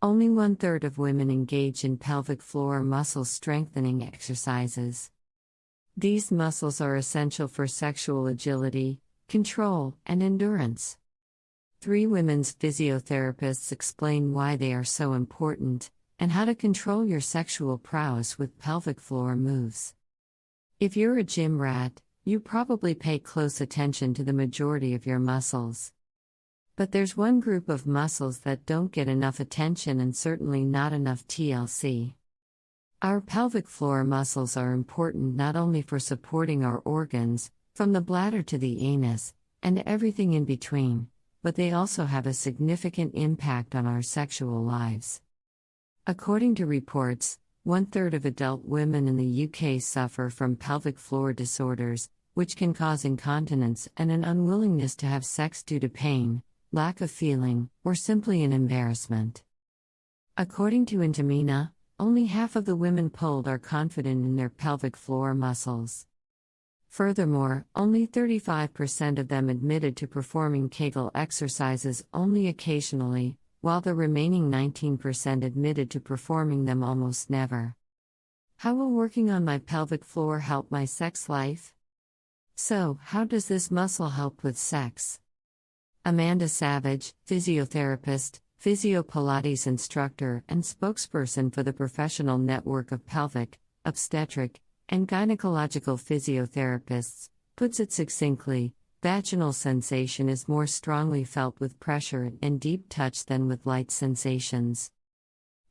Only 1/3 of women engage in pelvic floor muscle strengthening exercises. These muscles are essential for sexual agility, control, and endurance. 3 women's physiotherapists explain why they are so important, and how to control your sexual prowess with pelvic floor moves. If you're a gym rat, you probably pay close attention to the majority of your muscles. But there's one group of muscles that don't get enough attention and certainly not enough TLC. Our pelvic floor muscles are important not only for supporting our organs, from the bladder to the anus, and everything in between, but they also have a significant impact on our sexual lives. According to reports, 1/3 of adult women in the UK suffer from pelvic floor disorders, which can cause incontinence and an unwillingness to have sex due to pain, lack of feeling, or simply an embarrassment. According to Intimina, only half of the women polled are confident in their pelvic floor muscles. Furthermore, only 35% of them admitted to performing Kegel exercises only occasionally, while the remaining 19% admitted to performing them almost never. How will working on my pelvic floor help my sex life? So, how does this muscle help with sex? Amanda Savage, physiotherapist, physio-Pilates instructor and spokesperson for the Professional Network of Pelvic, Obstetric, and Gynecological Physiotherapists, puts it succinctly: vaginal sensation is more strongly felt with pressure and deep touch than with light sensations.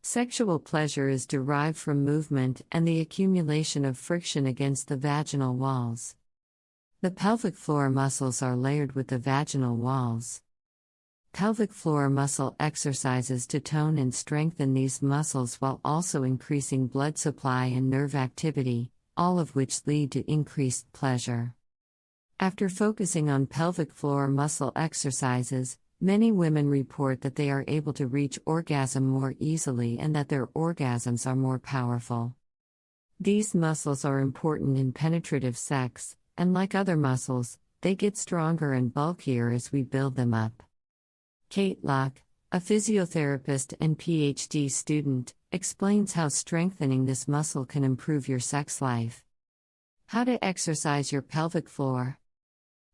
Sexual pleasure is derived from movement and the accumulation of friction against the vaginal walls. The pelvic floor muscles are layered with the vaginal walls. Pelvic floor muscle exercises to tone and strengthen these muscles while also increasing blood supply and nerve activity, all of which lead to increased pleasure. After focusing on pelvic floor muscle exercises, many women report that they are able to reach orgasm more easily and that their orgasms are more powerful. These muscles are important in penetrative sex, and like other muscles, they get stronger and bulkier as we build them up. Kate Locke, a physiotherapist and PhD student, explains how strengthening this muscle can improve your sex life. How to exercise your pelvic floor.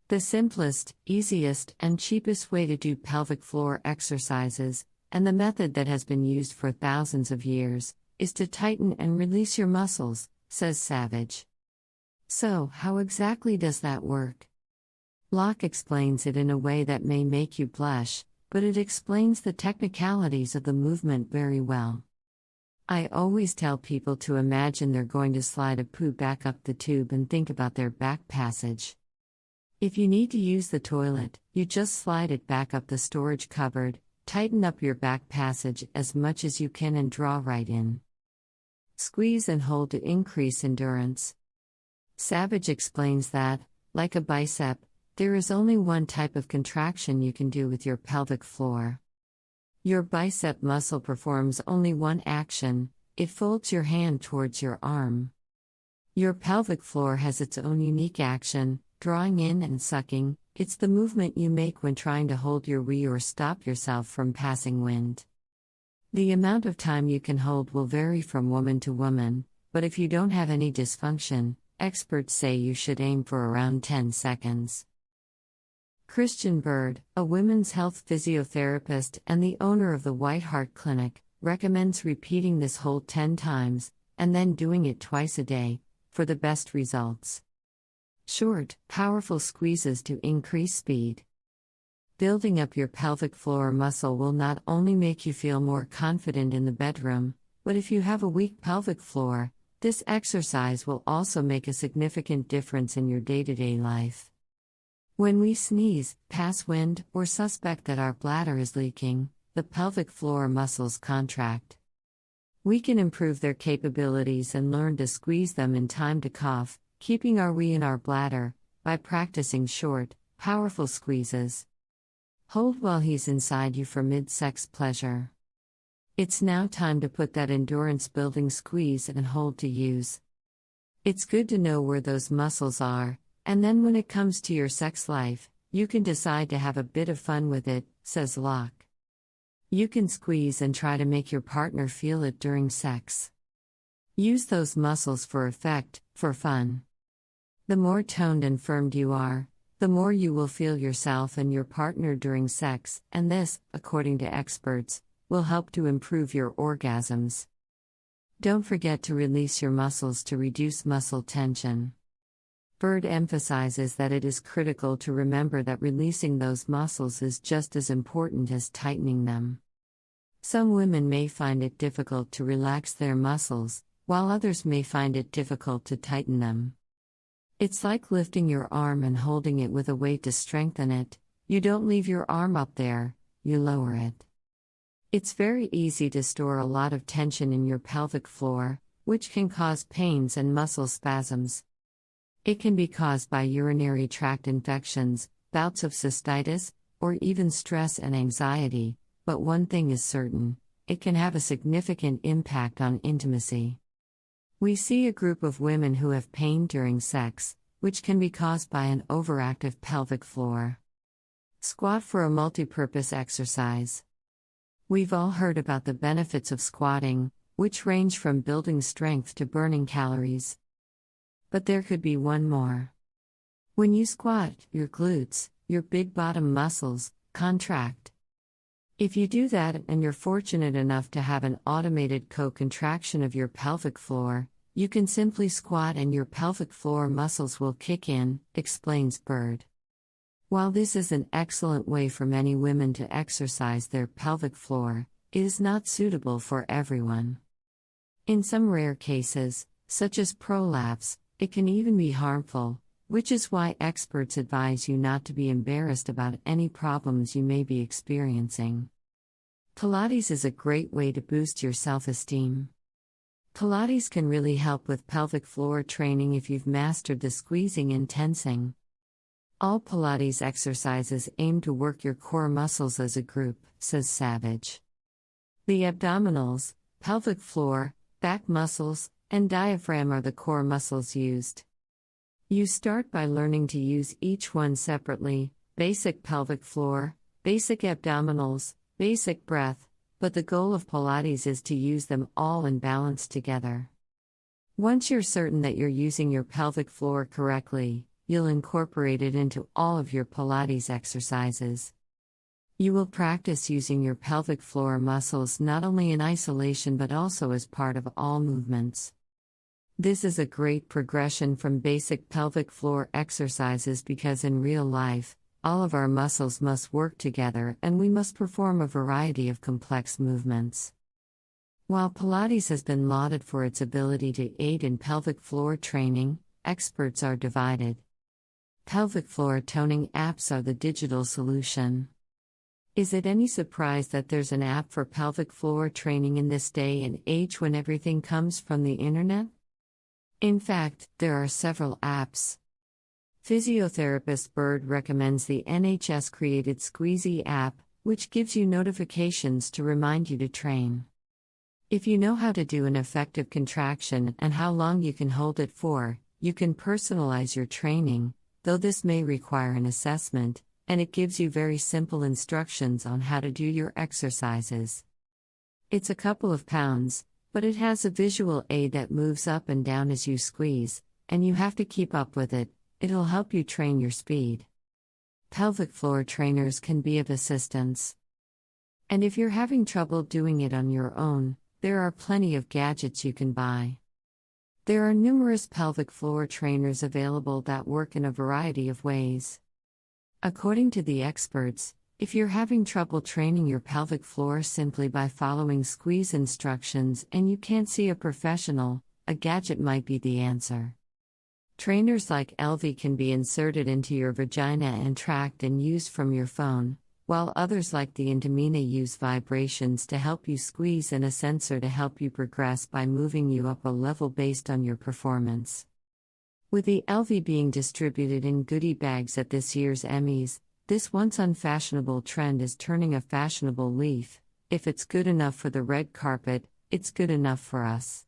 The simplest, easiest, and cheapest way to do pelvic floor exercises, and the method that has been used for thousands of years, is to tighten and release your muscles, says Savage. So, how exactly does that work? Locke explains it in a way that may make you blush, but it explains the technicalities of the movement very well. I always tell people to imagine they're going to slide a poo back up the tube and think about their back passage. If you need to use the toilet, you just slide it back up the storage cupboard, tighten up your back passage as much as you can and draw right in. Squeeze and hold to increase endurance. Savage explains that, like a bicep, there is only one type of contraction you can do with your pelvic floor. Your bicep muscle performs only one action: it folds your hand towards your arm. Your pelvic floor has its own unique action, drawing in and sucking. It's the movement you make when trying to hold your wee or stop yourself from passing wind. The amount of time you can hold will vary from woman to woman, but if you don't have any dysfunction, experts say you should aim for around 10 seconds. Christian Bird, a women's health physiotherapist and the owner of the White Hart Clinic, recommends repeating this hold 10 times, and then doing it twice a day, for the best results. Short, powerful squeezes to increase speed. Building up your pelvic floor muscle will not only make you feel more confident in the bedroom, but if you have a weak pelvic floor, this exercise will also make a significant difference in your day-to-day life. When we sneeze, pass wind, or suspect that our bladder is leaking, the pelvic floor muscles contract. We can improve their capabilities and learn to squeeze them in time to cough, keeping our wee in our bladder, by practicing short, powerful squeezes. Hold while he's inside you for mid-sex pleasure. It's now time to put that endurance-building squeeze and hold to use. It's good to know where those muscles are, and then when it comes to your sex life, you can decide to have a bit of fun with it, says Locke. You can squeeze and try to make your partner feel it during sex. Use those muscles for effect, for fun. The more toned and firmed you are, the more you will feel yourself and your partner during sex, and this, according to experts, will help to improve your orgasms. Don't forget to release your muscles to reduce muscle tension. Bird emphasizes that it is critical to remember that releasing those muscles is just as important as tightening them. Some women may find it difficult to relax their muscles, while others may find it difficult to tighten them. It's like lifting your arm and holding it with a weight to strengthen it. You don't leave your arm up there, you lower it. It's very easy to store a lot of tension in your pelvic floor, which can cause pains and muscle spasms. It can be caused by urinary tract infections, bouts of cystitis, or even stress and anxiety, but one thing is certain: it can have a significant impact on intimacy. We see a group of women who have pain during sex, which can be caused by an overactive pelvic floor. Squat for a multi-purpose exercise. We've all heard about the benefits of squatting, which range from building strength to burning calories. But there could be one more. When you squat, your glutes, your big bottom muscles, contract. If you do that and you're fortunate enough to have an automated co-contraction of your pelvic floor, you can simply squat and your pelvic floor muscles will kick in, explains Bird. While this is an excellent way for many women to exercise their pelvic floor, it is not suitable for everyone. In some rare cases, such as prolapse, it can even be harmful, which is why experts advise you not to be embarrassed about any problems you may be experiencing. Pilates is a great way to boost your self-esteem. Pilates can really help with pelvic floor training if you've mastered the squeezing and tensing. All Pilates exercises aim to work your core muscles as a group, says Savage. The abdominals, pelvic floor, back muscles, and diaphragm are the core muscles used. You start by learning to use each one separately: basic pelvic floor, basic abdominals, basic breath, but the goal of Pilates is to use them all in balance together. Once you're certain that you're using your pelvic floor correctly, you'll incorporate it into all of your Pilates exercises. You will practice using your pelvic floor muscles not only in isolation but also as part of all movements. This is a great progression from basic pelvic floor exercises because in real life, all of our muscles must work together and we must perform a variety of complex movements. While Pilates has been lauded for its ability to aid in pelvic floor training, experts are divided. Pelvic floor toning apps are the digital solution. Is it any surprise that there's an app for pelvic floor training in this day and age when everything comes from the internet? In fact, there are several apps. Physiotherapist Bird recommends the NHS-created Squeezy app, which gives you notifications to remind you to train. If you know how to do an effective contraction and how long you can hold it for, you can personalize your training, though this may require an assessment, and it gives you very simple instructions on how to do your exercises. It's a couple of pounds, but it has a visual aid that moves up and down as you squeeze, and you have to keep up with it. It'll help you train your speed. Pelvic floor trainers can be of assistance. And if you're having trouble doing it on your own, there are plenty of gadgets you can buy. There are numerous pelvic floor trainers available that work in a variety of ways. According to the experts, if you're having trouble training your pelvic floor simply by following squeeze instructions and you can't see a professional, a gadget might be the answer. Trainers like LV can be inserted into your vagina and tracked and used from your phone, while others like the Intimina use vibrations to help you squeeze and a sensor to help you progress by moving you up a level based on your performance. With the LV being distributed in goodie bags at this year's Emmys, this once unfashionable trend is turning a fashionable leaf. If it's good enough for the red carpet, it's good enough for us.